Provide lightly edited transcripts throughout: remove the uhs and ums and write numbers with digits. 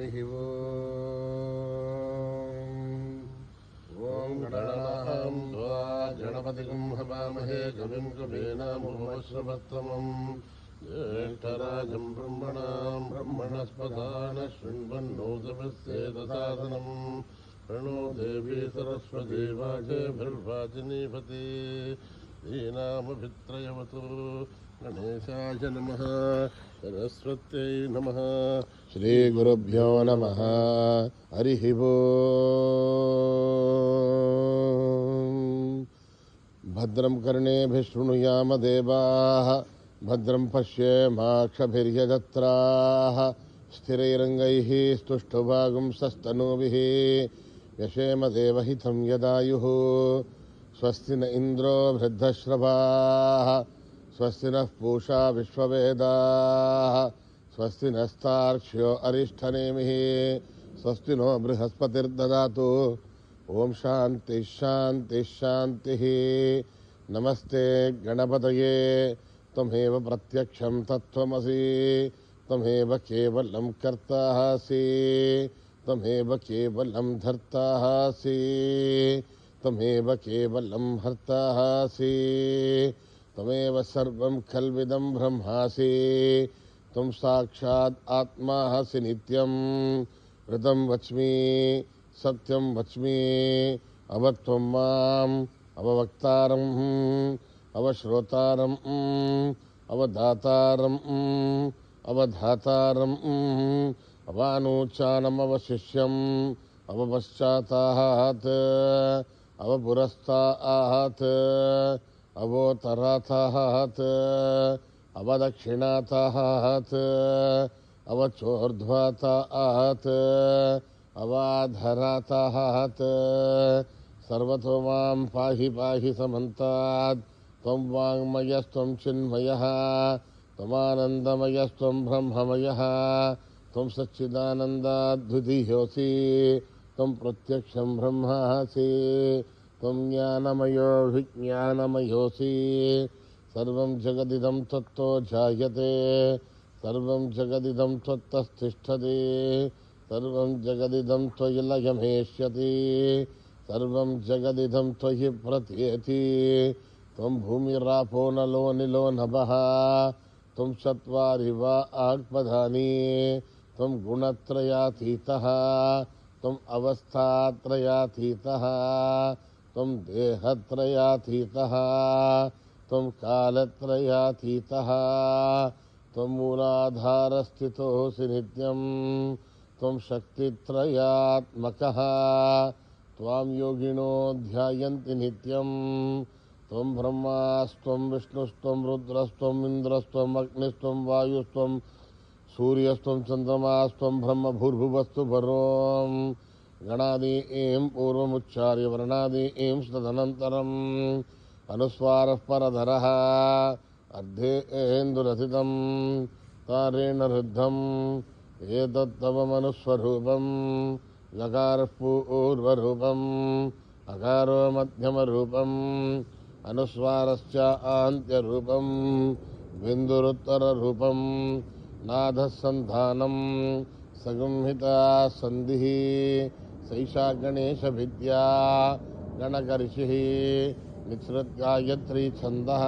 हरिः ॐ गणानां त्वा गणपतिं हवामहे कविं कवीनामुपमश्रवस्तमम् ज्येष्ठराजं ब्रह्मणस्पदान शृण्वन्नोतमस्येदसादनम् प्रणो देवी सरस्वती वाचेभिर्वाचिनीपति दीनामभित्रयवतु गणेशाय नमः सरस्वत्यै नमः श्रीगुरुभ्यो नमः हरिः ओम् भद्रं कर्णेभिः शृणुयाम देवाः भद्रं पश्येमाक्षभिर्यजत्राः स्थिरैरङ्गैः स्तुष्टुवागुंसस्तनूभिः यशेम देवहितं यदायुः स्वस्ति न इन्द्रो वृद्धश्रवाः स्वस्ति नः पूषा विश्ववेदाः स्वस्ति नस्तार्क्ष्यो अरिष्ठनेमिः स्वस्ति नो बृहस्पतिर्ददातु ओम शांति शांति शांति। नमस्ते गणपतये त्वमेव प्रत्यक्षं तत्त्वमसि त्वमेव केवलं कर्तासि त्वमेव केवलं धर्तासि त्वमेव केवलं हर्तासि त्वमेव सर्वं खल्विदं ब्रह्मासि त्वं साक्षात् आत्मासि नित्यं ऋतं वच्मि सत्यं वच्मि अवत्वं माम् अववक्तारम् अवश्रोतारम् अवधातारम् अवधातारम् अवानूचानम् अवशिष्यम् अवपश्चातात् अवपुरस्तात् अवोत्तरात् अवदक्षिणातात् अवचोर्ध्वातात् अवाधरातात् सर्वतो मां पाहि पाहि समन्तात् त्वं वाङ्मयस्त्वं चिन्मयः त्वमानन्दमयस्त्वं ब्रह्ममयः त्वं सच्चिदानन्दाद्वितीयोऽसि त्वं प्रत्यक्षं ब्रह्मासि त्वं ज्ञानमयो विज्ञानमयोऽसि सर्वं जगदिदं त्वत्तो जायते सर्वं जगदिदं त्वत्तस्तिष्ठति सर्वं जगदिदं त्वयि लयमेष्यति सर्वं जगदिदं त्वयि प्रतीयति त्वं भूमिरापो नलो निलो नभः त्वं चत्वारि वा आत्मधानि त्वं गुणत्रयातीतः त्वम् अवस्थात्रयातीतः त्वं देहत्रयातीतः त्वं कालत्रयातीतः त्वं मूलाधारस्थितोऽसि नित्यं त्वं शक्तित्रयात्मकः त्वां योगिनो ध्यायन्ति नित्यं त्वं ब्रह्मास्त्वं विष्णुस्त्वं रुद्रस्त्वम् इन्द्रस्त्वम् अग्निस्त्वं वायुस्त्वं सूर्यस्त्वं चन्द्रमास्त्वं ब्रह्म भूर्भुवस्तु वरों गणादीं पूर्वमुच्चार्य वर्णादीं तदनन्तरम् अनुस्वारः परधरः अर्धेन्दुरथितं तारेण रुद्धम् एतत्तवमनुस्वरूपम् लकारः पूर्वरूपम् अकारो मध्यमरूपम् अनुस्वारश्च आन्त्यरूपम् बिन्दुरुत्तररूपम् नादः सन्धानम् सगंहिता सन्धिः सैषा गणेशविद्या गणकर्षिः निःसृतगायत्री छन्दः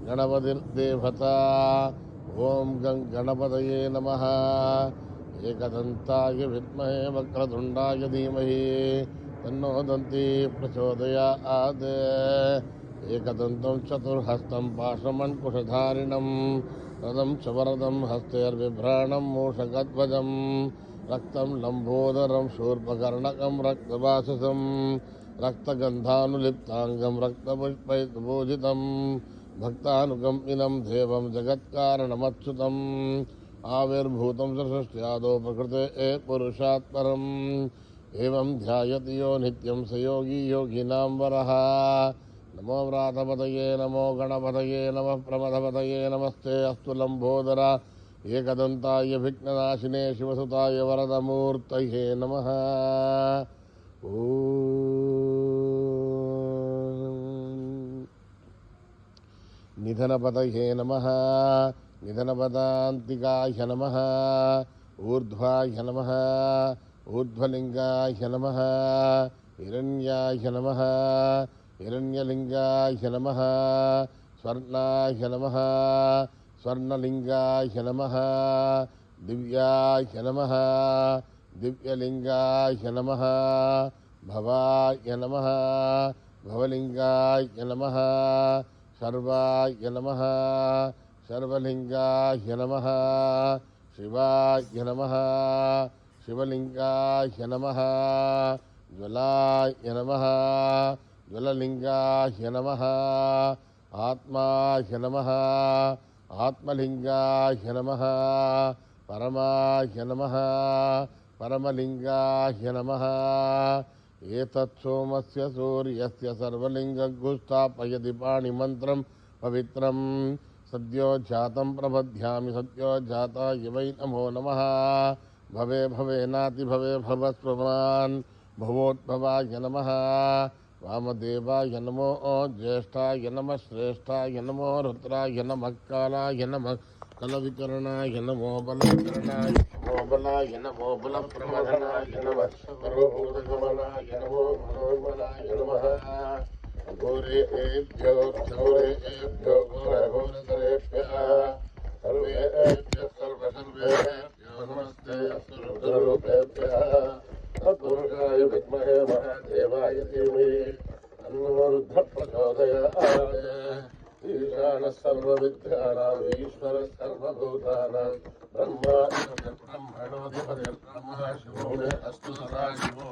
गणपतिर्देवता ओम गणपतये नमः एकदन्ताय विद्महे वक्रतुण्डाय धीमहि तन्नो दन्ती प्रचोदयात् एकदन्तं चतुर्हस्तं पाशमङ्कुशधारिणं रदं च वरदं हस्तैर्बिभ्राणं मूषकध्वजं रक्तं लम्बोदरं शूर्पकर्णकं रक्तवाससं रक्तगन्धानुलिप्ताङ्गं रक्तपुष्पैर्पूजितं भक्तानुकम्पिनं देवं जगत्कारणमच्युतम् आविर्भूतं सृष्ट्यादौ प्रकृते पुरुषात् परम् एवं ध्यायति यो नित्यं स योगी योगिनां वरः नमो व्रातपतये नमो गणपतये नमः प्रमथपतये नमस्ते अस्तु लम्बोदर एकदन्ताय विघ्ननाशिने शिवसुताय वरदमूर्तये नमः। निधनपतये नमः निधनपदान्तिकाय नमः ఊర్ధ్వాయ నమః ఊర్ధ్వలింగాయ నమః హిరణ్యాయ నమః హిరణ్యలింగాయ నమః స్వర్ణాయ నమః స్వర్ణలింగాయ నమః దివ్యాయ నమః దివ్యలింగాయ నమః భవాయ నమః భవలింగాయ నమః సర్వాయ నమః సర్వలింగాయ నమః శివాయ నమః శివలింగాయ నమః జ్వలాయ నమః జ్వలలింగాయ నమః ఆత్మాయ నమః ఆత్మలింగాయ నమః పరమాయ నమః పరమలింగాయ నమః ఏతత్సోమస్య సూర్యస్య సర్వలింగగుస్థాపయతి పాణిమంత్రం పవిత్రం సద్యోజాతం ప్రబధ్యామి సద్యోజాతాయ వై నమో నమః భవే భవేనాతి భవే భవస్వమాన్ భవోద్భవాయ నమః వామదేవాయ నమో జ్యేష్ఠాయ నమః శ్రేష్ఠాయ నమో రుద్రాయ నమః కాలాయ నమః కలవికరణాయ నమో బలవికరణాయ నమో బలాయ నమో బలప్రమదనాయ నమః సర్వభూతగమనాయ నమో మనోన్మనాయ నమః ఘోరేభ్యో ఘోరేభ్యో ఘోరఘోరతరేభ్యః సర్వేభ్యः సర్వసర్వేభ్యో నమస్తే సర్వరూపేభ్యः తత్పురుషాయ విద్మహే మహాదేవాయ ధీమహి తన్నో రుద్రః ప్రచోదయాత్ ఈశానः సర్వవిద్యానాం ఈశ్వరः సర్వభూతానాం బ్రహ్మాణోధిపతిర్బ్రహ్మ శివో మే అస్తు సదాశివో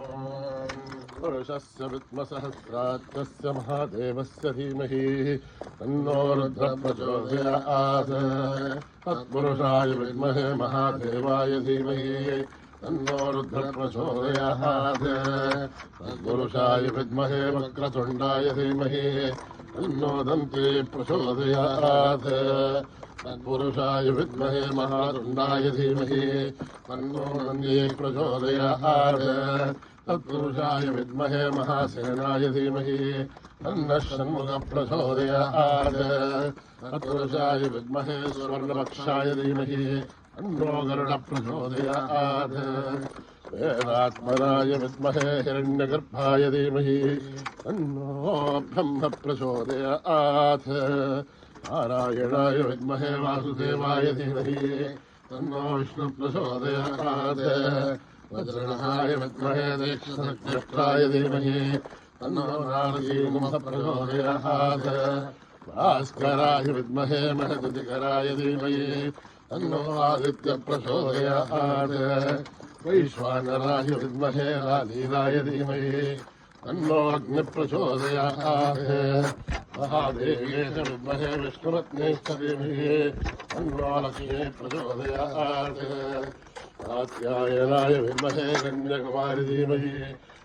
పురుషస్య విద్మసహస్రాక్షస్య మహాదేవస్య ధీమహి తన్నో రుద్రః ప్రచోదయాత్ తత్పురుషాయ విద్మహే మహాదేవాయ ధీమహి తన్నో రుద్రః ప్రచోదయాత్ తత్పురుషాయ విద్మహే వక్రతుండాయ ధీమహి తన్నో దంతే ప్రచోదయాత్ తత్పురుషాయ విద్మహే మహాతుండాయ ధీమహి తన్నో దంతే ప్రచోదయాత్ తత్పురుషాయ విద్మహే మహాసేనాయ ధీమహి తన్నః షణ్ముఖః ప్రచోదయాత్ తత్పురుషాయ విద్మహే స్వర్ణపక్షాయ ధీమహి తన్నో గరుడః ప్రచోదయాత్ వేదాత్మనాయ విద్మహే హిరణ్యగర్భాయ ధీమహి తన్నో బ్రహ్మ ప్రచోదయాత్ నారాయణాయ విద్మహే వాసుదేవాయ ధీమహి తన్నో విష్ణు ప్రచోదయాత్ వజ్రణాయ విద్మహే దీక్షాయ ధీమహి తన్నో నారసింహ ప్రచోదయాత్ భాస్కరాయ విద్మహే మహద్దికరాయ ధీమహి తన్నో ఆదిత్య ప్రచోదయాత్ వైశ్వానరాయ విద్మహే రాలీలాయ ధీమహి తన్నో అగ్ని ప్రచోదయాత్ మహాదేవ్యే చ విద్మహే విష్ణురత్నేశ్చ ధీమహి తన్నో లక్ష్మీ ప్రచోదయాత్ కాత్యాయనాయ విద్మహే కన్యాకుమారి ధీమహి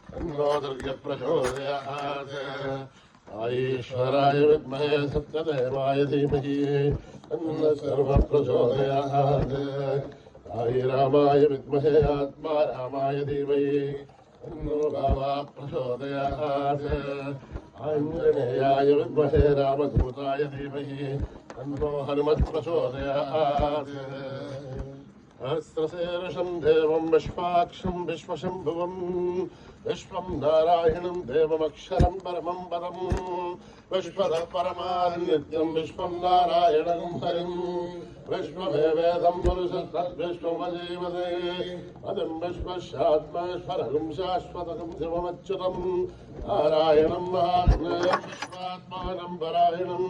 తన్నో దుర్గ ప్రచోదయాత్ ఆయేశ్వరాయ విద్మహే సత్యదేవాయ ధీమహి తన్నో సర్వ ప్రచోదయాత్ సాయిరామాయ విద్మహే ఆత్మారామాయ ధీమహి తన్నో రామా ప్రచోదయాత్ ఆంజనేయాయ విద్మహే రామదూతాయ ధీమహి తన్నో హనుమత్ ప్రచోదయాత్ సహస్రశీర్షం దేవం విశ్వాక్షం విశ్వశంభువం విశ్వం నారాయణం దేవమక్షరం పరమం పదం విశ్వద పరమాన్నిత్యం విశ్వం నారాయణం హరిం విశ్వమేవేదం పురుషస్విశ్వమజీవదే పదం విశ్వశాత్మేశ్వరం శాశ్వతం శివమచ్యుతం నారాయణం మహాత్మేయం విశ్వాత్మానం పరాయణం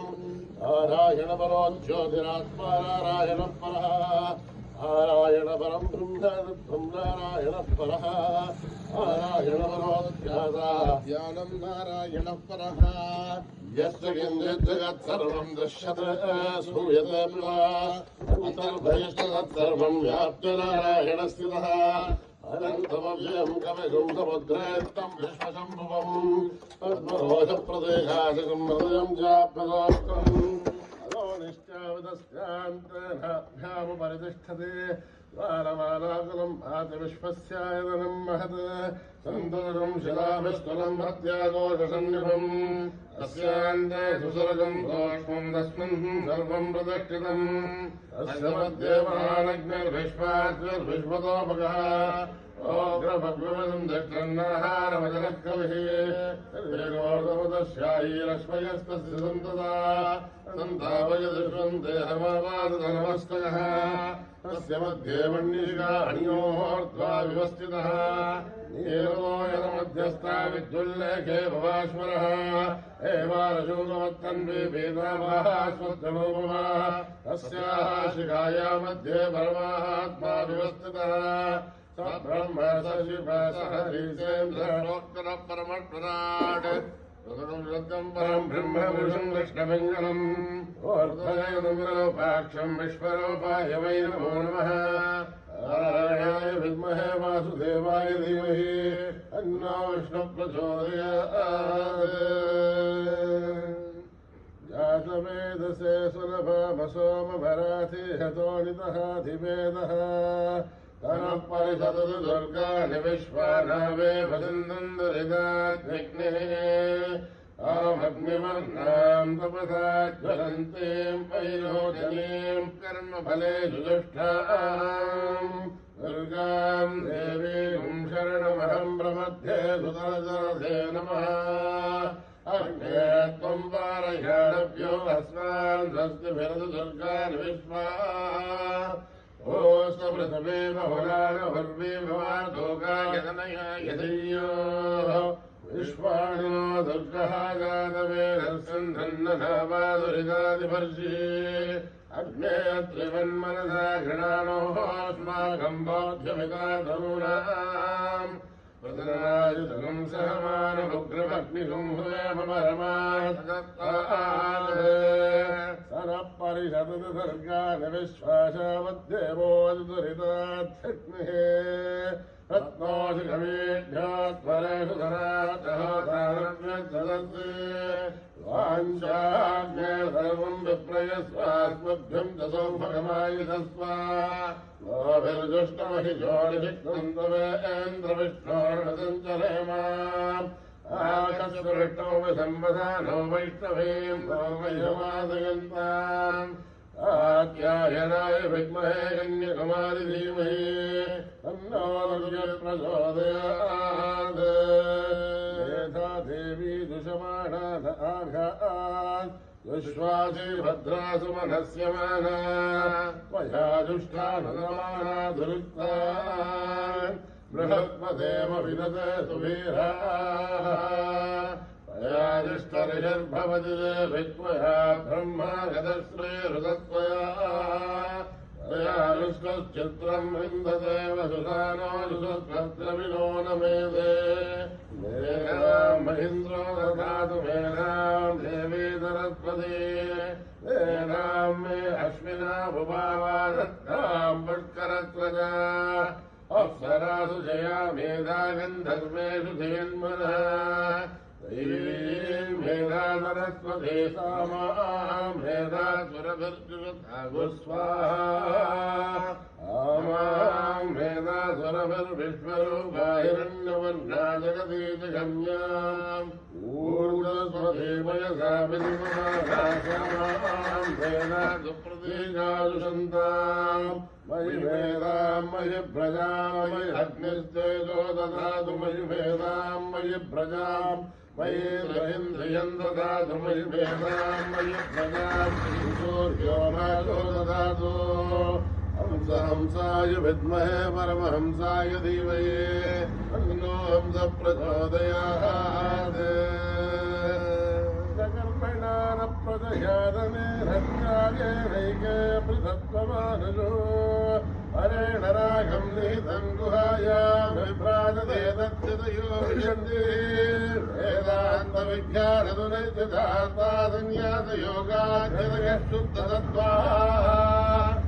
నారాయణ పరో జ్యోతిరాత్మా నారాయణ పరః నారాయణ పరం బ్రహ్మ నారాయణ పరః నారాయణ పరోధ్యానం నారాయణ పరః యస్య కించిత్ జగత్ సర్వం దృశ్యతే శ్రూయతే అంతర్బహిష్ఠత్ సర్వం వ్యాప్య నారాయణ స్థితః అనంతమవ్యయం కవిగుం సముద్రేత్తం విశ్వశంభువం పద్మరోష ప్రదేశాశకం హృదయం చాప్యదోక్తం అదో నిశ్చావిత तस्यान्तनाभ्यामुपरितिष्ठते ज्वालमालाकुलं भाति विश्वस्यायतनं महत् सन्ततं शिलाभिष्कुलं हत्याकोशसन्निभम् तस्यान्ते सुसर्गं सूक्ष्मं तस्मिन् सर्वं प्रतिष्ठितम् तस्य मध्ये महालग्निर्विश्वाद्विर्विश्वतोपगः ओग्रभग्वदं दक्षन्नाहारमजनः कविः सन्तदा सन्तावयदुष्वन्ते हमावादनमस्तकः तस्य मध्ये मण्डिका अण्योर्ध्वा विवस्थितः नीलोयनमध्यस्था विद्युल्लेखे भवाश्वरः एवारशूनवत्तन्वे वेदावास्वद्गणोपमा तस्याः शिखाया मध्ये परमात्मा विवस्थितः स ब्रह्म स शिव स हरिसेन्द्रोक्तरः परमत्वराट् रुद्रं परं ब्रह्मपुरुषं कृष्णपिङ्गलम् ऊर्ध्वगयनमिरोपाक्षं विश्वरूपाय वै नमो नमः नारायणाय विद्महे वासुदेवाय धीमहि तन्नो विष्णुः प्रचोदयात् जातवेदसे सुलभमसोमभराति हतोनितः धिवेदः तनः परिषदतु दुर्गाणि विश्वानावे भजन्तन्दरिदाग्निः आमग्निवर्णाम् तपसा ज्वलन्तीम् वैरोचनीम् कर्मफले जुजुष्टाम् दुर्गाम् देवीम् शरणमहम् प्रपद्ये सुतरजरसे नमः अग्ने त्वम् पारयाणभ्यो अस्मान् स्वस्तिभिरतु दुर्गाणि विश्वा ओस्तपृथवे बहुलानभर्वे भवादोकायतनयायधीयोः विश्वाणो दुर्गः जातवेदस्सन्धन्ननावादुरिदादिपर्षि अग्ने त्रिवन्मनसा घृणानोः अस्माकम् बोध्यमिता धनूनाम् प्रतनायुतकं सहमानमुग्रभग्निसंहृयमपरमात्तनः परिषदतु सर्गान् विश्वासावद्देवोदुरितात्ग्निः रत्नोषिकमेढ्योत्परेषु धरातः वाञ्छाग्ने सर्वं विप्रयस्वास्मभ्यं च सौभगमायुधस्वा गोभिर्जुष्टमहिजोनिषिक्तन्तवेन्द्रविष्णोर्णसञ्चलेमाम् आकस्वृष्टो विसम्बधानो वैष्णवीं भौमयमादयन्ताम् आख्यायनाय विद्महे कन्याकुमारि धीमहि तन्नो प्रचोदयात् यथा देवी दुषमाणाथ आघात् विश्वासी भद्रासु मनस्य माना त्वया दुष्टानुगमाना दुरुक्तान् बृहत्पदेव विदते सुवीराः तयादिष्टरिषर्भवति वित्वया ब्रह्मा गतश्रीरुतत्वया तयानुष्कश्चित्रम् विन्दते वसुधानोऽनुसुद्रविनो न मेदे मेनाम् महीन्द्रो ददातु मेनाम् देवी सरस्वती मेनाम् मे अश्विना भुभावा दत्ताम् पुष्करत्वजा अप्सरासु जया मेधा गन्धर्वेषु धियन्मनः मेधा सरस्वती सामां मेधा सुरभिर्जुषागुस्वाहा आमां मेधा सुरभिर्विश्वरूपा हिरण्यवर्णा जगती जगम्याम् ऊर्ध्वस्वती वयसा विद्महासामां मेधा सुप्रतीकाजुषन्ताम् मयि वेदाम् मयि प्रजाम् मयि अग्निस्तेजो ददातु मयि वेदाम् मयि प्रजाम् मयि महीन्द्रियम् ददातु मयि वेदाम् मयि प्रजाम् सूर्यो मायो ददातु हंसाय विद्महे परमहंसाय धीमहि तन्नो हंस प्रचोदयात् कर्मणा न प्रजह्यादने रत्नायैके पृथक्त्वमानुजो हरेण रागं निहितं गुहायां विभ्राजते तच्चितयो विशन्ति वेदान्तविज्ञानदुनैत्यथात्मादन्यासयोगाध्यतयः शुद्धतत्त्वाः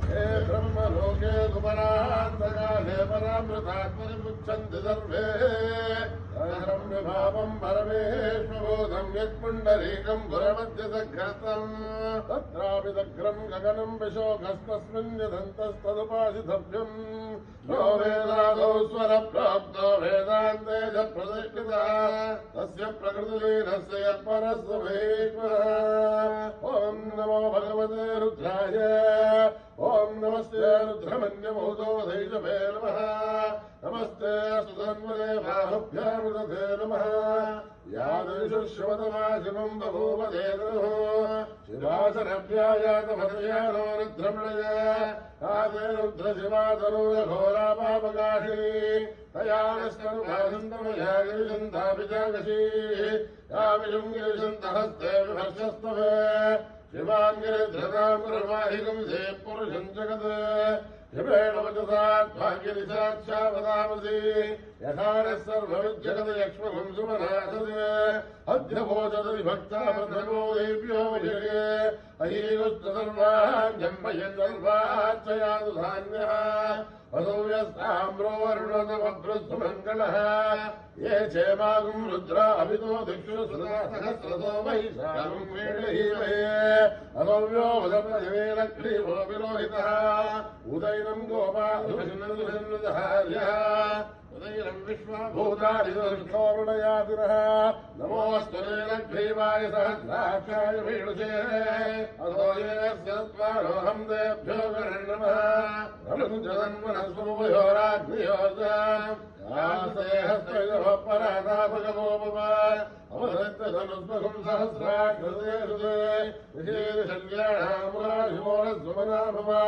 हे ब्रह्मलोके सुपरान्तकाले परामृतात्मनिमुच्छन्ति सर्वे परं विभावं परमेश्वरोधं यत्पुण्डरीकम् पुरमध्यसघ्रतम् तत्रापि दग्रम् गगनम् विशोकस्तस्मिन् यदन्तस्तदुपासितव्यम् यो वेदादौ स्वरप्राप्तो वेदान्ते च प्रतिष्ठितः तस्य प्रकृतिलीनस्य यत्परस्य महेश्वरः ॐ नमो भगवते रुद्राय ॐ नमस्ते रुद्रमन्यमोदोधैषभे नमः नमस्ते सुधन्वने बाहुभ्यामुदधे नमः यादृशु शिवतमाशिवम् बभूव देदनुः शिवासरभ्यायातमतयानो रुद्रमणय ताते रुद्रशिवातनूरघोरापापकाशिनी तया नस्तनुभासन्तमया गिरिशन्ताभिजागशी यामिषुम् गिरिशन्तहस्ते विभर्षस्तवे शिवाम् गिरिध्रताम् गुरुवाहिकम् से पुरुषम् जगत् शिवेण वचसात्भाग्यनिशाक्षावदामसि यथा नः सर्वविद्यगत यक्ष्मभुम् सुमनासत् अध्यभोजत विभक्ता प्रथमो देव्यो विजये अहीयुश्च सर्वाञ्जम्भयन् सर्वाच्चयातु धान्यः असौयस्ताम्रो वरुणतमभृत्सुमङ्गलः ये चेमागुम् रुद्रा अभितो दिक्षु सहस्रतो वैशाखम् मेढहीमहे असौव्यो वदप्रजवे लक्ष्मीभो विलोहितः उदयनम् गोपाधुषन्नदहार्यः उदयनम् विश्वभूतादिदर्शोरुणयातिरः नमोऽस्तु लक्ष्मीवाय सहस्राक्षाय भेषुषे अथो येस्य त्वारोऽहम् तेभ्यो गणन्नमः रमम् जगन्मनस्वभयोराग्नियोज आस्ते हस्तयोः परादापगमोपमा अवधत्तधनुस्मखम् सहस्राक्षते विशेषल्याणामुराशिवोरस्वमनाभवा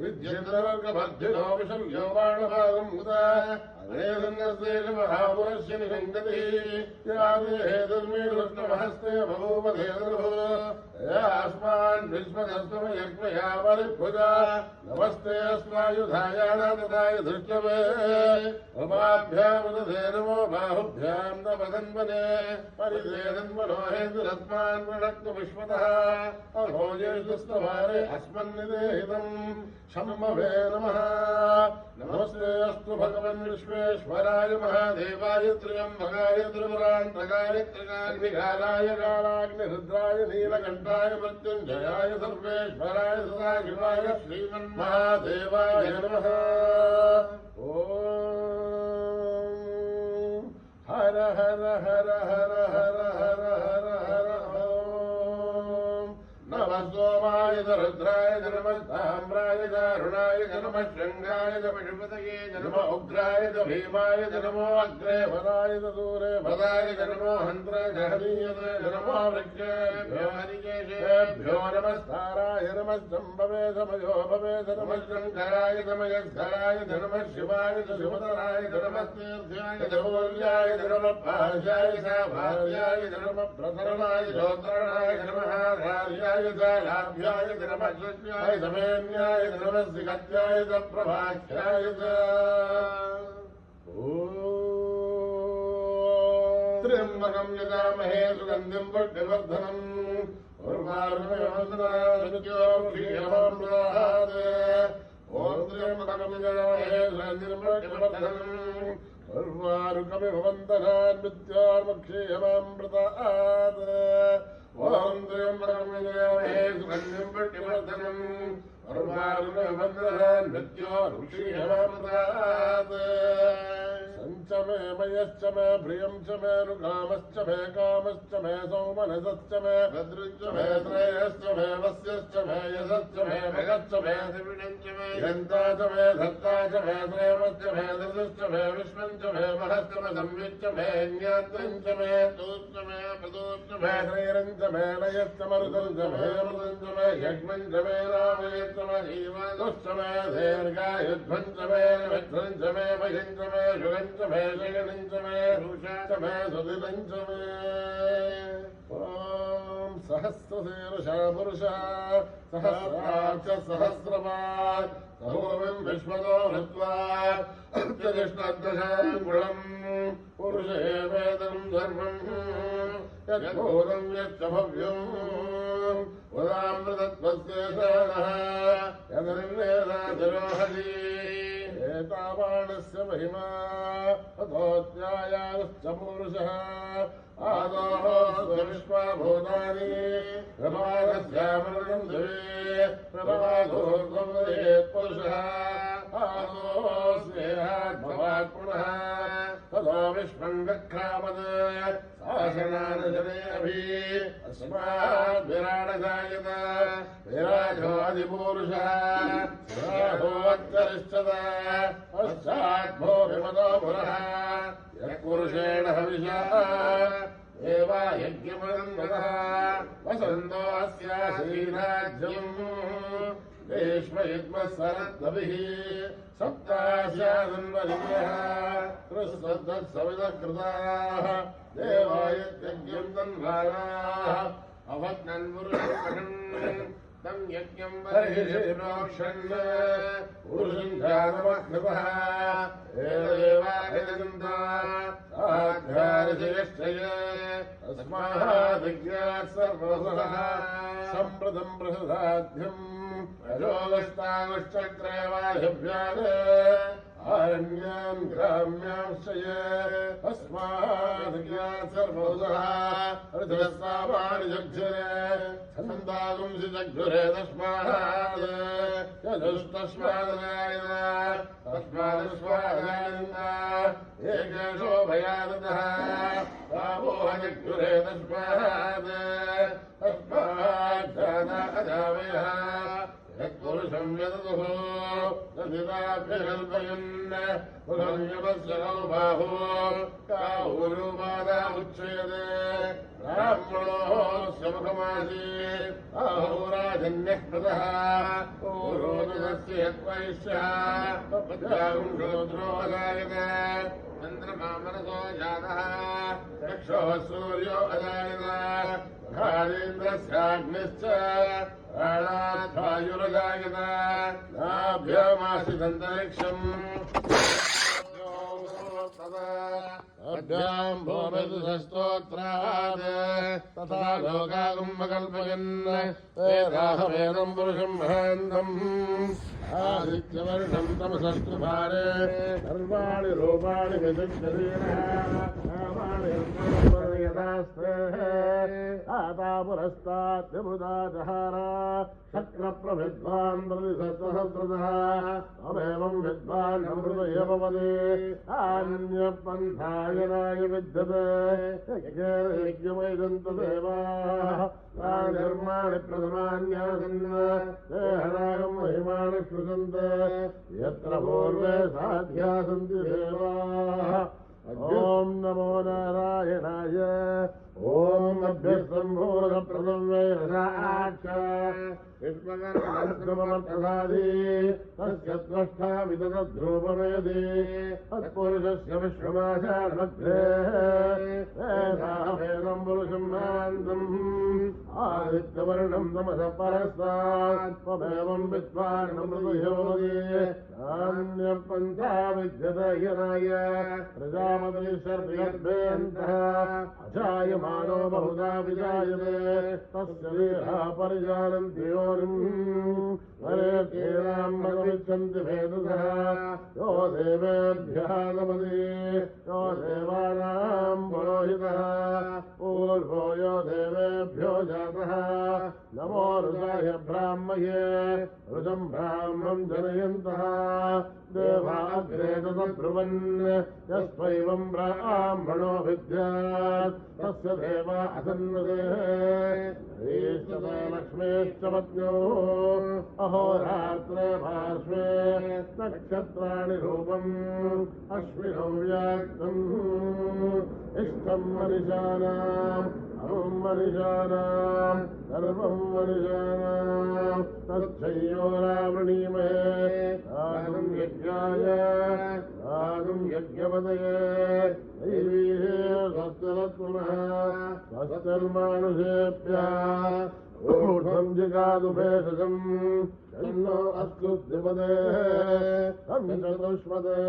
विद्येन्द्रवर्गभद्धिनो विशल्यो बाणभागम् मुदा अनेदन्नस्तेषमहापुरस्य निषङ्गतिः यादेहे दुर्मीकृष्णमहस्ते बभूवधेदनुः यास्मान् विश्वदस्वमयज्ञया परिभुजा नमस्ते अस्मायुधायानाथाय धृष्टवे उमाभ्यामुदधे नमो बाहुभ्याम् नवदन्वने परिधेदन्वनोहेन्दुरस्मान् प्रणक्तु विश्वतः अभोजेष्टस्तवारे अस्मन्निदेहितम् शम्भवे नमः नमस्ते अस्तु भगवन् विश्वेश्वराय महादेवाय त्र्यम्बकाय त्रिपुरान्तकाय त्रिकाग्निकालाय कालाग्निरुद्राय नीलकण्ठाय मृत्युञ्जयाय सर्वेश्वराय सदाशिवाय श्रीमन्महादेवाय नमः ॐ हर हर हर हर हर हर हर हर नमः सोमाय रुद्राय नमः ताम्राय दारुणाय नमः शृङ्गाय पशुपतये नमः उग्राय भीमाय नमो अग्रे वराय दूरे वदाय नमो हन्त्राय हरीयते नमो वृक्षेभ्यो हरिकेशेभ्यो नमस्काराय नमः सम्भवे समयो भवे नमः शङ्कराय नमयस्कराय नमः शिवाय शिवतराय नमः तीर्थ्याय धौल्याय नमः पाशाय साभार्याय नमः प्रसरणाय श्रोत्रणाय नमः कार्याय लाभ्याय नमः सत्याय समेन्याय नमः सिगत्याय प्रभाख्याय त्र्यम्बकम् यजामहे सुगन्धिम् पुष्टिवर्धनम् ॐ त्र्यम्बकम् यजामहे सुगन्धिम् पुष्टिवर्धनम् उर्वारुकमिव वन्दनान् मृत्योर्मक्षीयमामृतात् ॐ त्र्यम्बकम् यजामहे सुगन्धिम् पुष्टिवर्धनम् उर्वारुकमिव वन्दनान् मृत्योर्मक्षीयमामृतात् सञ्च मे मयश्च मे प्रियम् च मे नुकामश्च मे कामश्च मे सौमनसश्च मे भद्रञ्च मे श्रेयश्च मे वस्यश्च मे यशश्च मे भगश्च मे त्रिविणञ्च मे यन्ता च मे धत्ता च मे श्रेमश्च मे धृतश्च मे विश्वञ्च मे महश्च मे संविच्च मे ज्ञात्रञ्च मे तूश्च मे प्रदूश्च मे श्रीरञ्च मे लयश्च मरुतञ्च मे अमृतञ्च मे यज्ञञ्च मे रामयश्च मे जीवादुश्च मे दीर्घायुध्वञ्च मे मित्रञ्च मे भयञ्च मे शुगञ्च मे शयनञ्च मे रुषाच मे सुदितञ्च मे ॐ सहस्रशीर्षा पुरुषः सहस्राक्ष सहस्रपात् सहोमिम् विश्वतो हृत्वा अत्यदिष्टदशाङ्गुलम् पुरुषे वेदम् धर्मम् यद्भूतम् यच्च भव्यम् वदामृतत्वस्य शानः यदन्वेदातिरोहति एतावाणस्य महिमा ततोऽध्यायाश्च पुरुषः आदोः विश्वभूतानि प्रभातस्यामृतं दिवे प्रभातोर्ध्वमदेत् पुरुषः आदोस्नेहात् भवात् पुनः ततो विश्वं गच्छामत् शासनानजनेऽभि अस्मात् विराडजायत विराजोऽधिपूरुषः विराजोऽन्तरिष्ठत पश्चाद्भो विमतो पुरः यत्पुरुषेण हविषा एवा यज्ञमनन्दतः वसन्तो अस्यासीराज्यम् भीष्मयुग्मः सरद्भिः सप्तास्यादन्वरिभ्यः त्रिसप्तत्सवितः कृताः देवायज्ञं तन्वाराः अवग्नन् पुरुषम् तं यज्ञं बर्हिषि प्रोक्षन् पुरुषं ध्यानमकृतः एदेवाभिदन्ता साध्यार्षयश्चय तस्मादिज्ञात् सर्वसः सम्प्रदं बृहदाध्यम् अजोगस्तागश्चक्रेवाहिभ्यान् आरण्यां ग्राम्यांश्चय तस्मादिज्ञात् सर्वसः ऋतस्तावाणि जग्झरे छन्दागुंसि जग्झुरे तस्मात् यजुस्तस्मादनायन तस्मादस्मादनायन एकेशो भयादतः तावोह जग्झुरे तस्मात् तस्माज्जानाजावयः यत्पुरुषं यदतुः तदिदाभ्यकल्पयन् पुनर्यवस्य बाहो काहुरूपादा उच्यते ब्राह्मणोऽस्य मुखमासीत् अहोराजन्यः कृतः पूर्वोदस्य यत्वैश्यः शूद्रोऽजायत चन्द्रमा मनसो जातः चक्षुः सूर्यो अजायत घारेन्द्रस्याग्निश्च प्राणाद्वायुरजायत नाभ्यामाश्रितन्तरिक्षम् अभ्यां भूमिस्तोत्रात् तथा लोकागुम्बकल्पयन् वेदाहवेदं पुरुषं महान्तम् आदित्यवर्णं तमसस्तुभारे सर्वाणि रूपाणि आता पुरस्ताद्यमुदा जहारा शक्रप्रविद्वान् प्रतिसहस्रतः अमेवं विद्वान् अमृत एव वदे अन्यपन्थायनाय विद्यते यज्ञमैदन्तदेवाः निर्माणि प्रथमान्यासन् देहरागं महिमानि श्रुतन्त यत्र पूर्वे साध्या सन्ति देवाः ॐ नमो नारायणाय ॐ अभ्यस्सम्भोगप्रदं वैरसाच्च विश्वकर्मप्रसादे तस्य त्वष्टा विदधध्रुवमेदे तत्पुरुषस्य विश्वमाचारमध्ये वेदावेदं पुरुषं मान्तम् आदित्यवर्णं तमसः परस्तात् त्वमेवं विद्वानमृतयोगे नान्यपन्था विद्यते यनाय प्रजापतिशर्यर्भेऽन्तः अजायमानो बहुधा विजायते तस्य वीरा परिजानन्ति योनिम् वरेत्येनां मदमिच्छन्ति भेदसः यो देवेभ्यः नमति यो देवानां पुरोहितः पूर्वो यो देवेभ्यो जातः नमो ऋषाय ब्राह्मये ऋषं ब्राह्मं जनयन्तः देवाग्रे तद्ब्रुवन् यस्त्वैवं ब्राह्मणो विद्यात् तस्य देवा असन्नुते लक्ष्मीश्च पत्न्योः अहोरात्रे पार्श्वे नक्षत्राणि रूपम् अश्विनौ व्याक्तम् इष्टं मनिषाणाम् अहं मनिषाणाम् सर्वं मनिषाणाम् तच्छय्यो रावणीमहे आगुं यज्ञाय आगुं यज्ञपदये दैवीः स्वस्तिरत्पुनः स्वस्तिर्मानुषेभ्यः ऊर्ध्वं जिगादुभेषजम् तन्नो अस्तु द्विपदे तं चतुष्पदे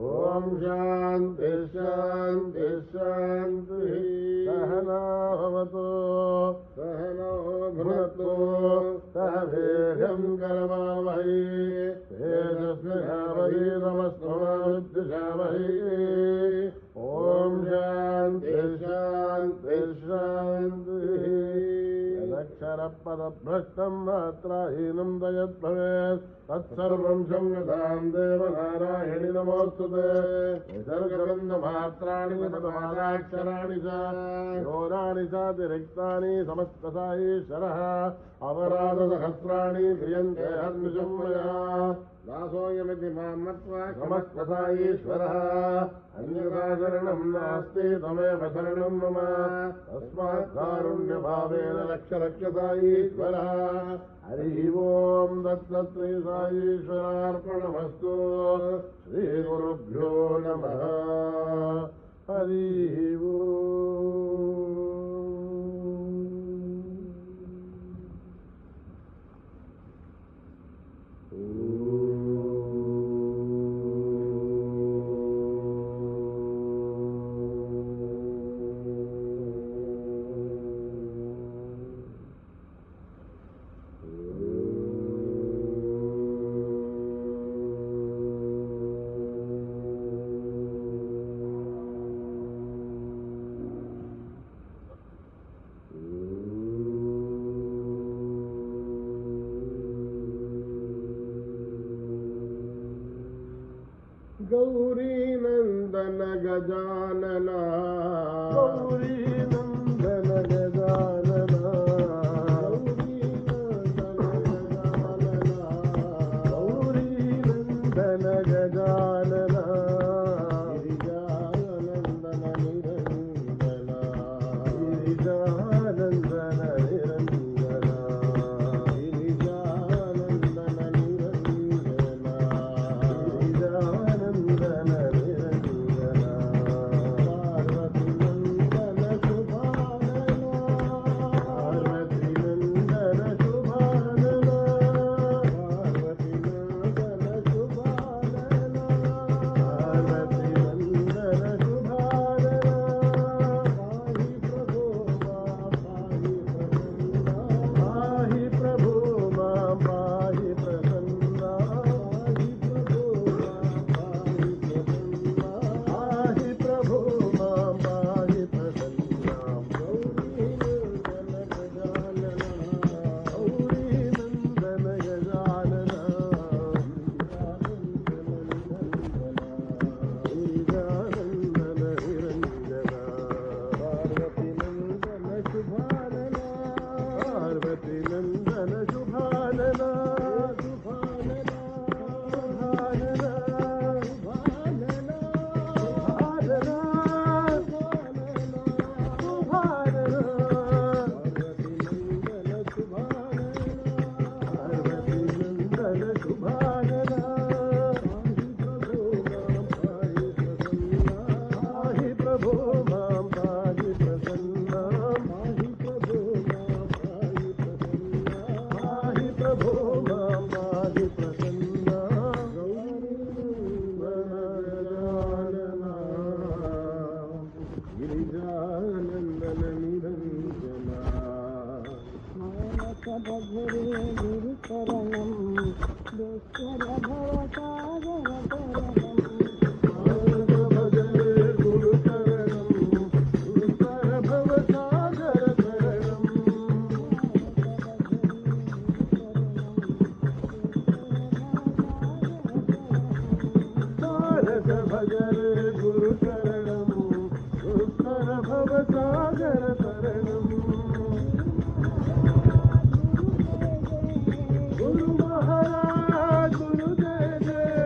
ॐ शान्ति शान्ति शान्तिः सहना भवतु सहनो भुनक्तु सह वीर्यं करवावहै तेजस्विनावहै यदक्षरपदभ्रष्टं मात्राहीनं दयद्भवेत् तत्सर्वं संयतां देवनारायणि नमोऽस्तुते विसर्गबन्धमात्राणि पदमादाक्षराणि च योराणि चातिरिक्तानि समस्तसाईश्वरः अपराधसहस्राणि क्रियन्ते हर्निशं मया दासोऽयमिति मां मत्वा समस्तसाईश्वरः अन्यथा शरणं नास्ति तमेव शरणं मम तस्मात् कारुण्यभावेन रक्ष साईश्वरः हरिः ओं दत्त श्री साईश्वरार्पणमस्तु श्रीगुरुभ्यो नमः हरिः गौरी नंदन गजानना गौरी नंदन गजानना गौरी नंदन गजानना गिरिजानंदन निरंजना गिरिजानंदन निरंजना गिरिजानंदन निरंजना गुरु महाराज गुरु जय जय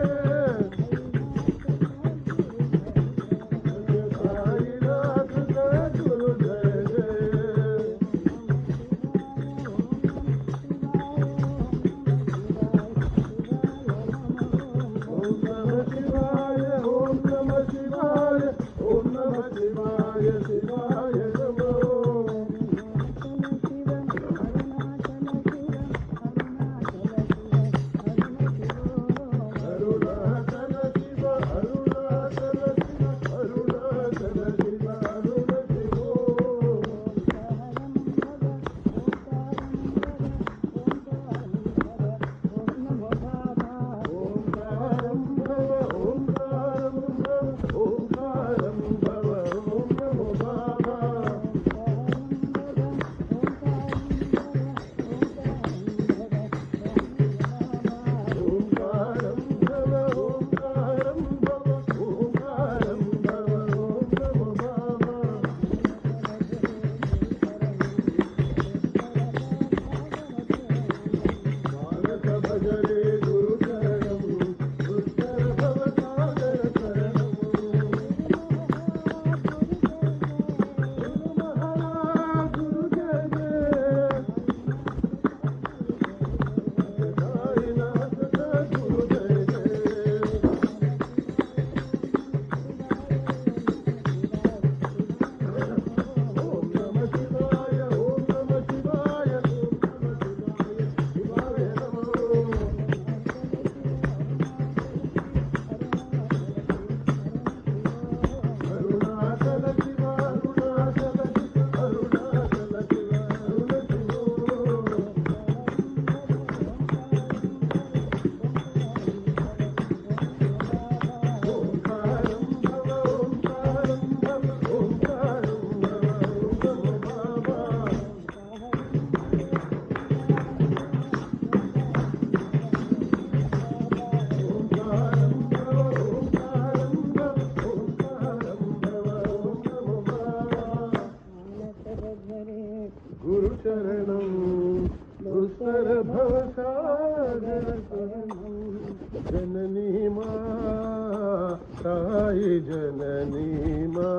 గురు శరణం దుస్తర భవసాగర జననీ మా సాయి జననీ మా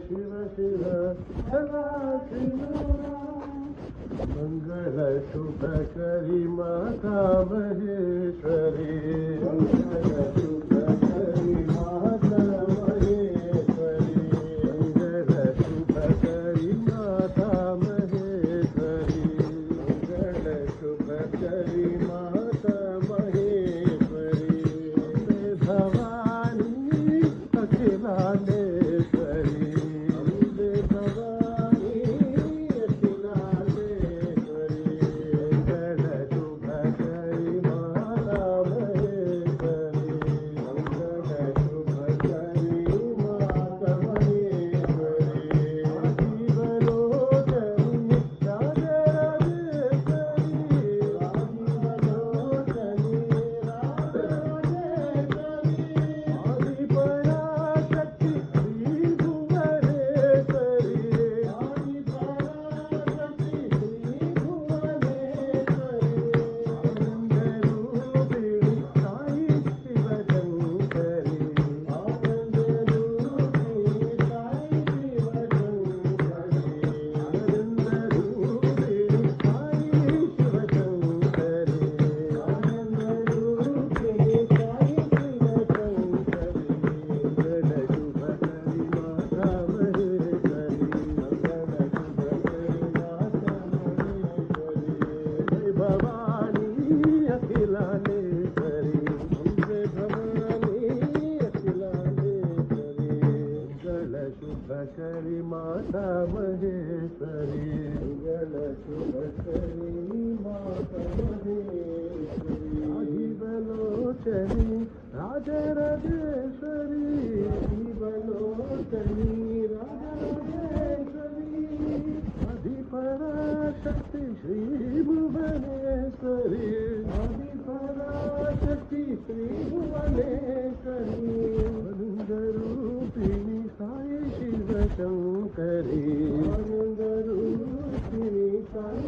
शिव शिव सदा शिव मंगल शुभ करी माता महेश्वरी मंगल शुभ करी माता महेश्वरी मंगल शुभ करी माता महेश्वरी मंगल शुभ करी माता महेश्वरी भवानी अखिलांडेश्वरी करी माता महेश्वरी मंगल शुभ करी माता महेश्वरी जीवलोचनी राजराजेश्वरी जीवलोचनी राजराजेश्वरी आदिपराशक्ति श्री भुवनेश्वरी आदिपराशक्ति श्री भुवनेश्वरी आनंदरूपिणी साई शिव शंकरी आनंदरूपिणी साई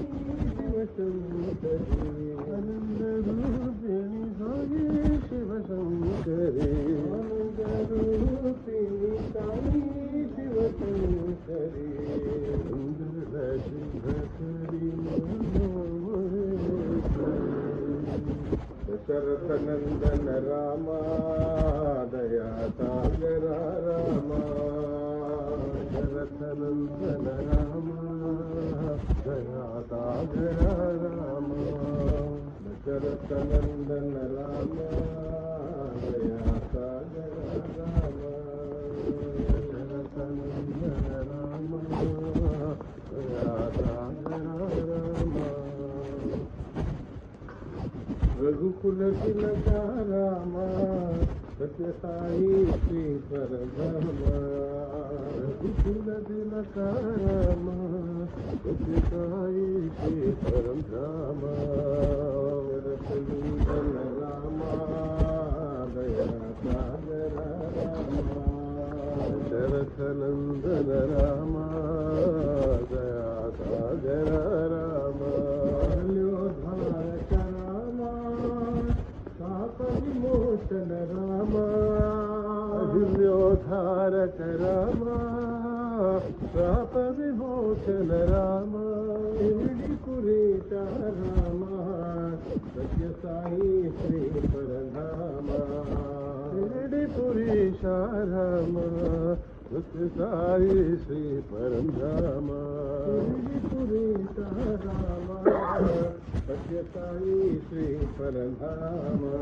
शिव शंकरी आनंदरूपिणी साई शिव शंकरी आनंदरूपिणी साई शिव शंकरी मंगल शुभ करी दशरथ नंदन रामा दया सागर रामा दशरथ नंदन रामा दया सागर रामा दशरथ नंदन रामा दया सागर रामा दशरथ नंदन रामा दया सागर रामा रघुकुल तिलका रामा सत्य साई श्री परब्रह्म रघुकुल तिलका रामा सत्य साई श्री परब्रह्म रघुनंदन रामा दया सागर रामा शरथ नंदन रामा दया सागर रामा विमोचन रामा अहिल्योद्धारक रामा शाप विमोचन रामा पुरीचा रामा सत्य साई श्री परधामा पुरीशा रामा सत्य साई श्री परधामा पुरीशा रामा सत्य साई श्री परधामा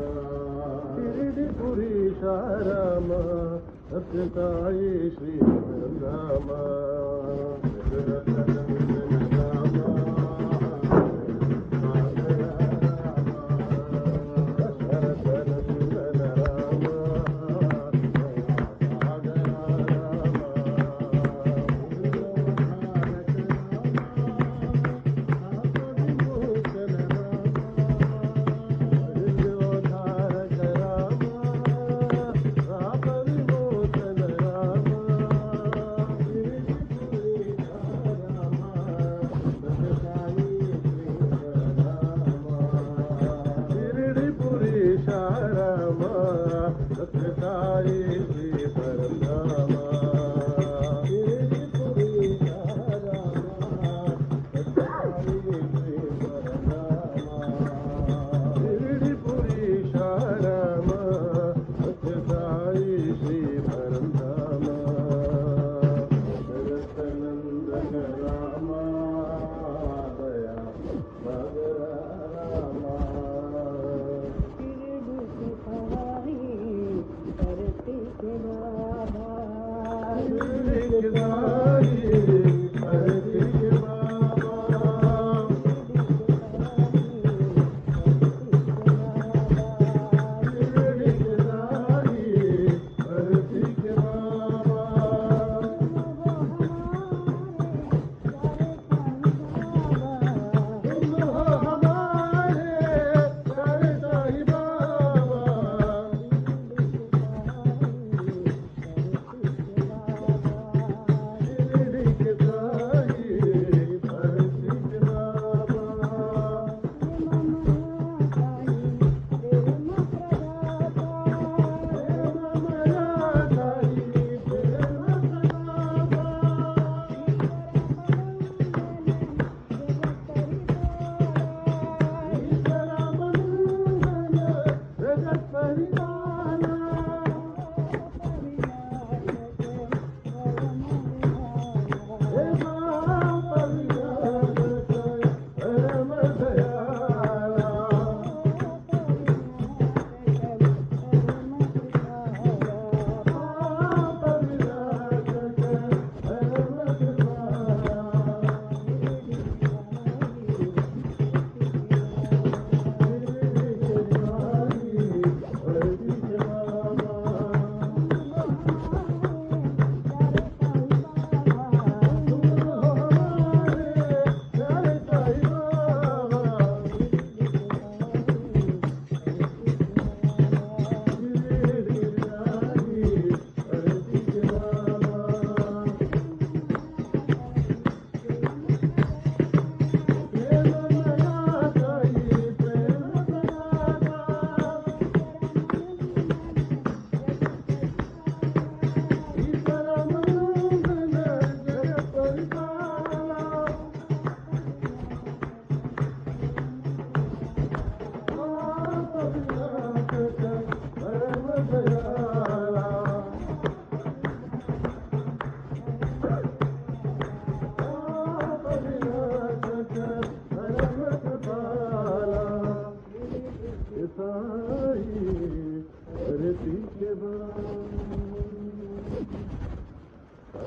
पुरीशा रामा सत्य Sai Shri परधामा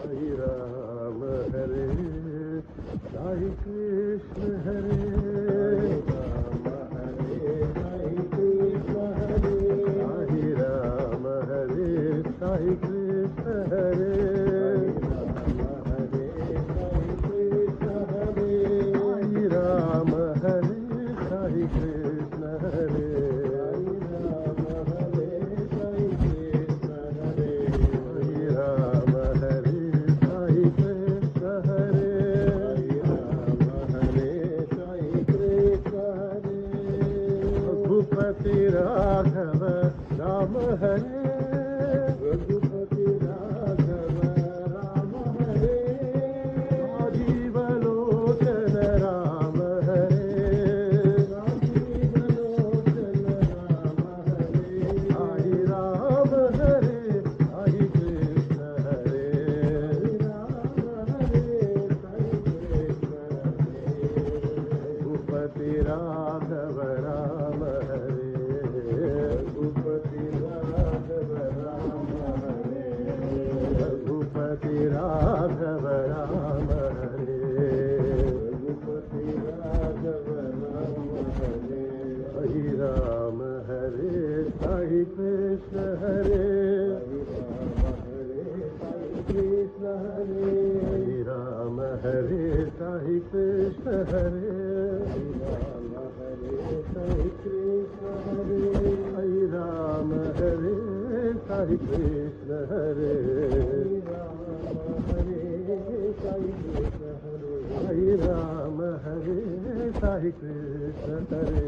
Hare Ram, Hare Sai Krishna, Hare Ram, Hare Sai Krishna, Hare Ram, Hare Sai Krishna, Hare Ram, Hare Sai Krishna, Hare Raghav Ram हरे रघुपति राघव राम हरे राजीवलोचन राम हरे राजीवलोचन राम हरे हरि राम हरे हरि कृष्ण हरे राम हरे हरि कृष्ण हरे रघुपति राघव राम हरे रघुपति राघव राम हरे रघुपति राघव राम हरे रघुपति राघव राम हरे हरि राम हरे हरि कृष्ण हरे हरि राम हरे हरि कृष्ण हरे हरि राम हरे हरि कृष्ण हरे हरि राम हरे हरि कृष्ण हरे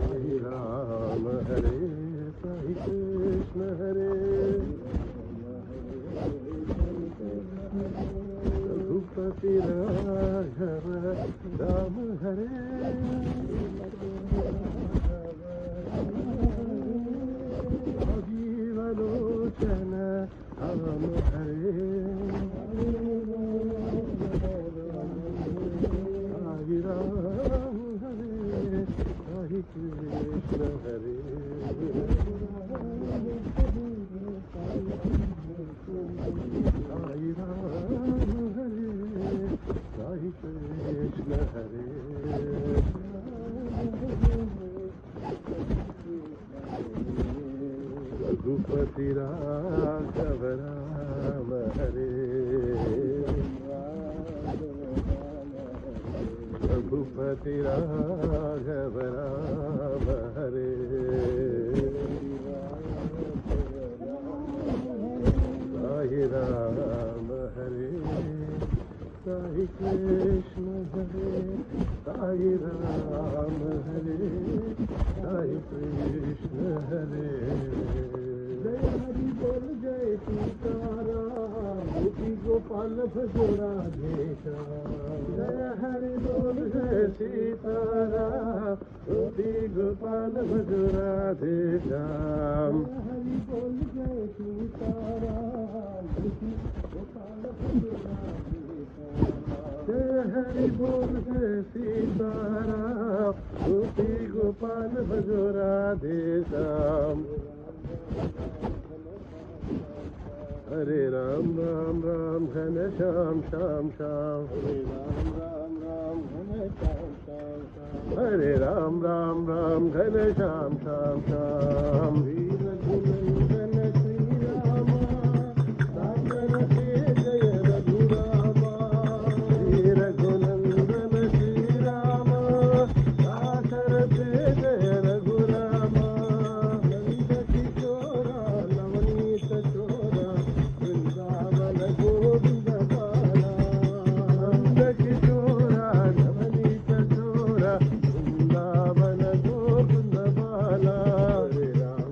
हरि राम हरे हरि कृष्ण हरे रघुपति राघव राम हरे राजीवलोचन राम हरे हरि राम हरे हरि कृष्ण हरे हरि राम हरे हरि कृष्ण हरे रघुपति राघव राम हरे रघुपति राघव राम हरे हरि राम हरे हरि कृष्ण हरे हरि राम हरे हरि कृष्ण हरे जय हरि बोल जय सीताराम गोपी गोपाल भजो राधे श्याम जय हरि बोल जय सीताराम गोपी गोपाल भजो राधे श्याम हरि बोल जय सीताराम गोपी गोपाल भजो राधे जय हरि बोल जय सीताराम गोपी गोपाल भजो राधे श्याम हरे राम राम राम घन श्याम श्याम श्याम हरे राम राम राम घन श्याम श्याम श्याम वीर रघुनंदन श्री राम सागर से जय रघुरामा वीर रघुनंदन श्री राम सागर से जय रघुरामा नंद किशोरा नवनीत चोरा वृंदावन गोविंद बाला नंद किशोरा नवनीत चोरा वृंदावन गोविंद बाला हरे राम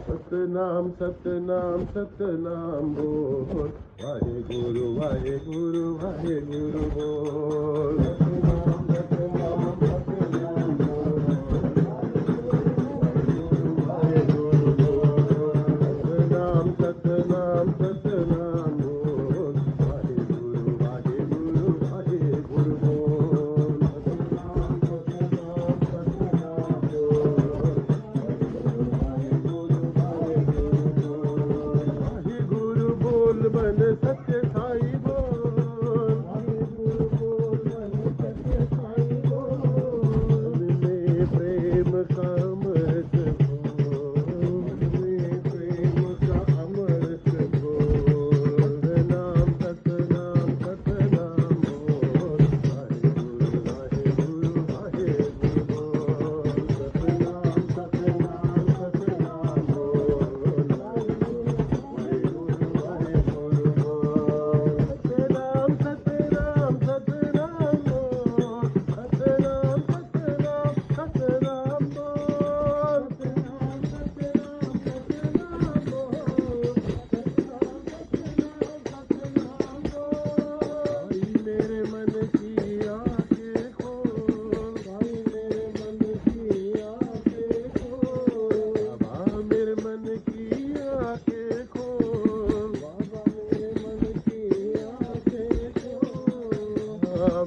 सतनाम सतनाम सतनाम बोल, वाहे गुरु बोल। सतनाम सतनाम सतनाम बोल, वाहे गुरु बोल। सतनाम सतनाम सतनाम बोल, वाहे गुरु बोल। सतनाम सतनाम सतनाम बोल, मन सत्य साई बोल, वाहे गुरु बोल, मन सत्य साई बोल। में प्रेम का अमृत बोल, में प्रेम का अमृत बोल। नाम सतनाम सतनाम बोल, वाहे गुरु बोल। सतनाम सतनाम सतनाम बोल,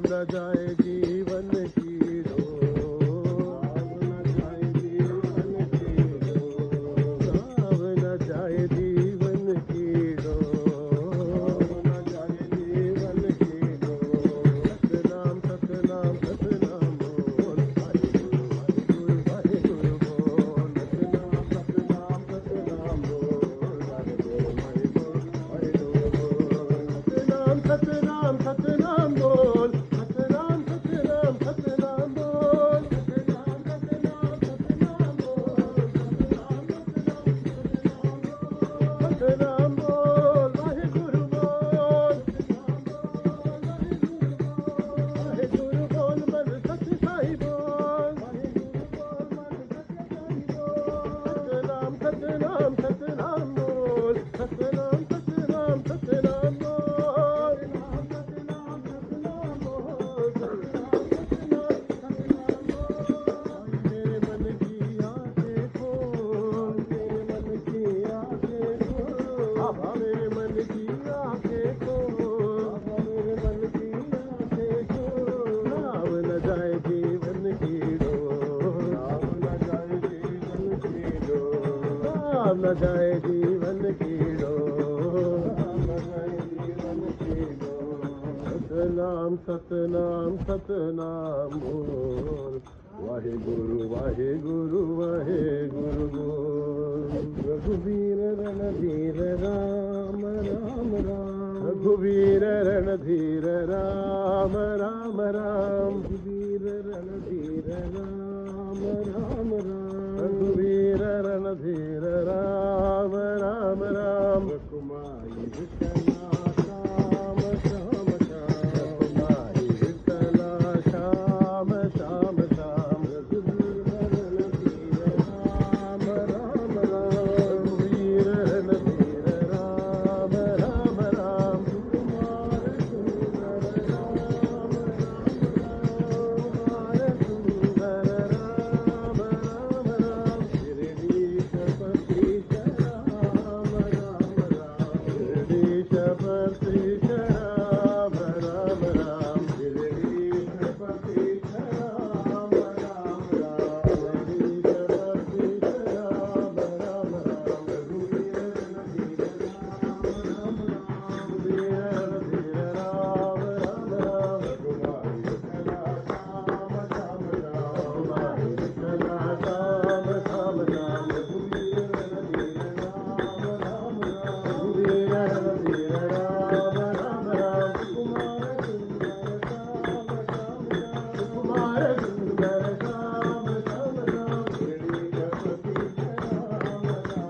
न जाए जीवन की डोर, न जाए जीवन की डोर, न जाए जीवन की डोर, न जाए जीवन की डोर। सतनाम सतनाम सतनाम बोल, वाहे गुरु बोल। सतनाम सतनाम सतनाम बोल, वाहे गुरु बोल। सतनाम सतनाम सतनाम बोल, सतनाम सतनाम सतनाम बोल। सतनाम सतनाम सतनाम बोल, सतनाम बोल, वाहे गुरु बोल। वाहे गुरु बोल, मन सत्य साई बोल, वाहे गुरु बोल, मन सत्य साई बोल। सतनाम सतनाम सतनाम बोल, सतनाम सतनाम सतनाम बोल। सतनाम सतनाम बोल, सतनाम सतनाम सतनाम बोल। मेरे मन की आंखें खोल, मेरे मन की आंखें खोल, बाबा मेरे मन की आंखें खोल, बाबा मेरे मन की आंखें खोल। नाव न जाए जीवन की डोर, नाव न जाए जीवन की डोर, नाव न जाए जीवन की डोर, नाव न जाए जीवन की डोर। सतनाम ਸਤਨਾਮ ਸਤਨਾਮ ਸਤਨਾਮ ਬੋਲ ਵਾਹਿਗੁਰੂ ਵਾਹਿਗੁਰੂ ਵਾਹਿਗੁਰੂ ਬੋਲ ਰਘੁਬੀਰ ਰਣਧੀਰ ਰਾਮ ਰਾਮ ਰਾਮ ਰਘੁਬੀਰ ਰਣਧੀਰ ਰਾਮ ਰਾਮ ਰਾਮ ਰਘੁਬੀਰ ਰਣਧੀਰ ਰਾਮ ਰਾਮ ਰਾਮ ਰਘੁਬੀਰ ਰਣਧੀਰ ਰਾਮ ਰਾਮ ਰਾਮ ਕੁਮਾਰੀ ਵਿਸ਼ਨਾ ਸ਼ਾਮ ਸ਼ਾਮ ਸ਼ਾਮ ਕੁਮਾਰੀ ਵਿਸ਼ਨਾ ਸ਼ਾਮ ਸ਼ਾਮ ਸ਼ਾਮ ਰਘੁਬੀਰ ਰਣਧੀਰ ਰਾਮ ਰਾਮ ਰਾਮ ਰਘੁਬੀਰ ਰਣਧੀਰ ਰਾਮ ਰਾਮ ਰਾਮ ਕੁਮਾਰ ਸੁੰਦਰ ਰਾਮ ਕੁਮਾਰ ਸੁੰਦਰ ਰਾਮ ਰਾਮ ਰਾਮ ਗਿਰੀਸ਼ ਪਤੀ ਰਾਮ ਰਾਮ ਰਾਮ ਗਿਰੀਸ਼ ਪਤੀ ਰਾਮ ਰਾਮ ਰਾਮ ਗਿਰੀਸ਼ ਪਤੀ ਰਾਮ ਰਾਮ ਰਾਮ ਗਿਰੀਸ਼ ਪਤੀ ਰਾਮ ਰਾਮ ਰਾਮ ਰਘੁਬੀਰ ਰਣਧੀਰ ਰਾਮ ਰਾਮ ਰਾਮ ਰਘੁਬੀਰ ਰਣਧੀਰ ਰਾਮ ਰਾਮ ਰਾਮ ਕੁਮਾਰੀ ਵਿਸ਼ਨਾ ਸ਼ਾਮ ਸ਼ਾਮ ਸ਼ਾਮ ਕੁਮਾਰੀ ਵਿਸ਼ਨਾ ਸ਼ਾਮ ਸ਼ਾਮ ਸ਼ਾਮ ਰਘੁਬੀਰ ਰਣਧੀਰ ਰਾਮ ਰਾਮ ਰਾਮ ਰਘੁਬੀਰ ਰਣਧੀਰ ਰਾਮ ਰਾਮ ਰਾਮ ਕੁਮਾਰ ਸੁੰਦਰ ਸ਼ਾਮ ਸ਼ਾਮ ਸ਼ਾਮ ਕੁਮਾਰ ਸੁੰਦਰ ਸ਼ਾਮ ਸ਼ਾਮ ਸ਼ਾਮ ਗਿਰੀਸ਼ ਪਤੀ ਰਾਮ ਰਾਮ ਰਾਮ ਗਿਰੀਸ਼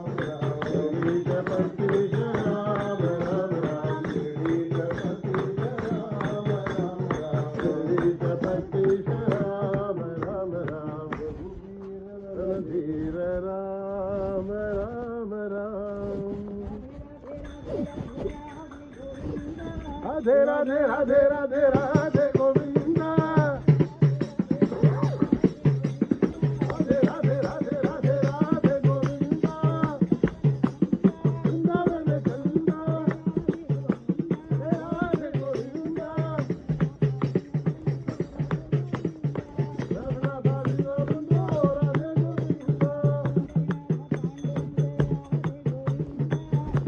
ਪਤੀ ਰਾਮ ਰਾਮ ਰਾਮ ਗਿਰੀਸ਼ ਪਤੀ ਰਾਮ ਰਾਮ ਰਾਮ ਗਿਰੀਸ਼ ਪਤੀ ਰਾਮ ਰਾਮ ਰਾਮ ਰਘੁਬੀਰ ਰਣਧੀਰ ਰਾਮ ਰਾਮ ਰਾਮ राधे राधे राधे राधे राधे गोविंदा राधे राधे राधे राधे राधे गोविंदा वृंदावन चंदा राधे गोविंदा रघुनाथ गोविंदा राधे गोविंदा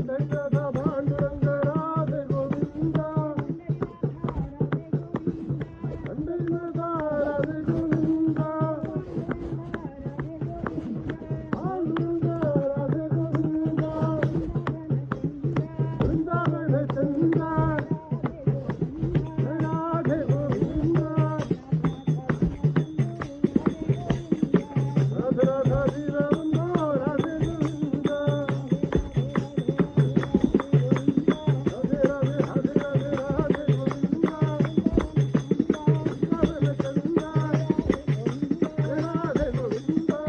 दशरथ भांडुरंग राधे गोविंदा राधे गोविंदा आनंदा राधे गोविंदा वृंदावन चंदा राधे गोविंदा राधा राधा राधे गोविंदा राधे राधे राधे राधे राधे गोविंदा वृंदावन चंदा राधे गोविंदा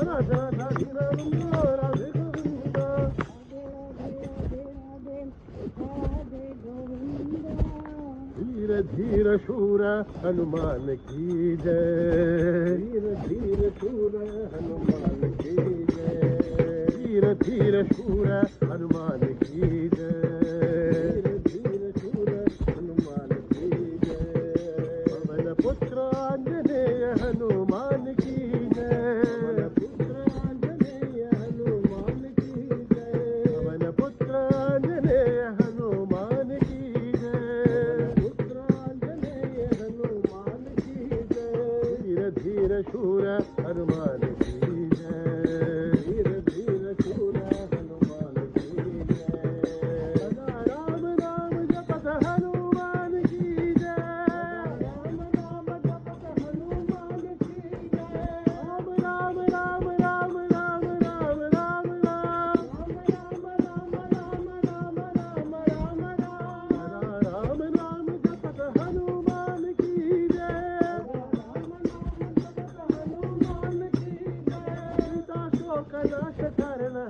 राधा राधा राधे गोविंदा भांडुरंग राधे गोविंदा धीर धीर शूर हनुमान की जय धीर धीर शूर हनुमान की जय धीर धीर शूर हनुमान की जय धीर शूर हनुमान की जय पवन पुत्र आंजनेय हनुमान की जय पुत्र आंजनेय हनुमान की जय पवन पुत्र आंजनेय हनुमान की धीर शूर हनुमान की जय धीर धीर शूर हनुमान की जय राम राम जपत हनुमान की जय राम राम जपत हनुमान की जय राम राम राम राम राम राम राम राम राम राम राम राम राम राम राम राम जपत हनुमान की जय नाश करना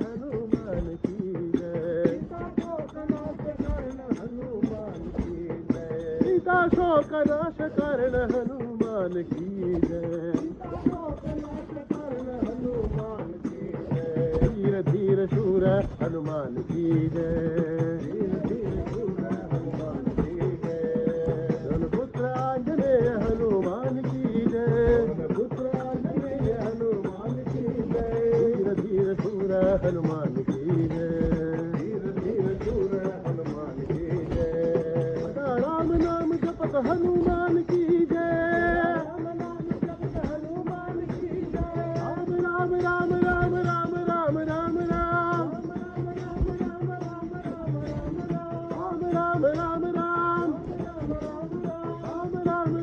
सीता शोक नाश करण हनुमान की जय। धीर धीर शूर हनुमान की जय। पुत्र आंजनेय हनुमान की जय। धीर धीर शूर हनुमान की जय। राम नाम जपत हनुमान की जय। राम राम राम राम राम राम राम राम राम राम राम राम राम राम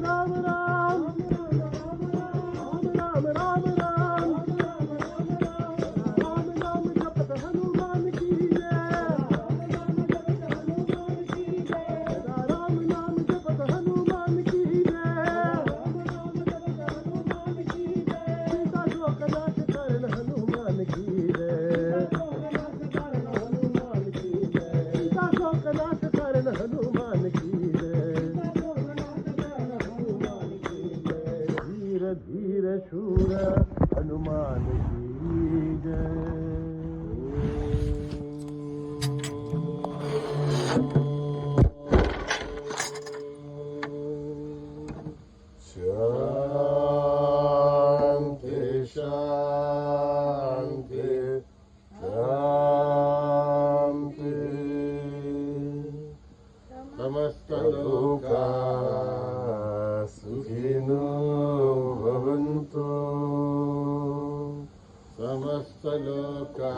राम राम राम राम नाम जपत हनुमान की जय। राम नाम जपत हनुमान की जय। सीता शोक नाश करण हनुमान की जय। सीता शोक नाश करण हनुमान की जय। धीर धीर शूर हनुमान की जय। शांति शांति शांति। समस्त लोका सुखिनो भवन्तु। समस्त लोका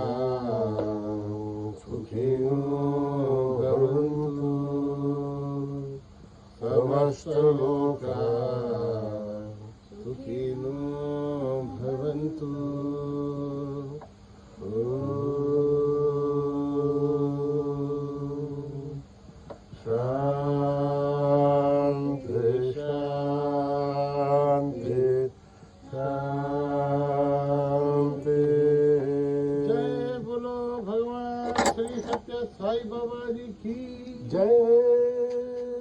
सुखिनो भवन्तु। समस्त लोका सुखिनो भवन्तु। शांति शांति शांति। जय बोलो भगवान श्री सत्य साई बाबा जी की जय।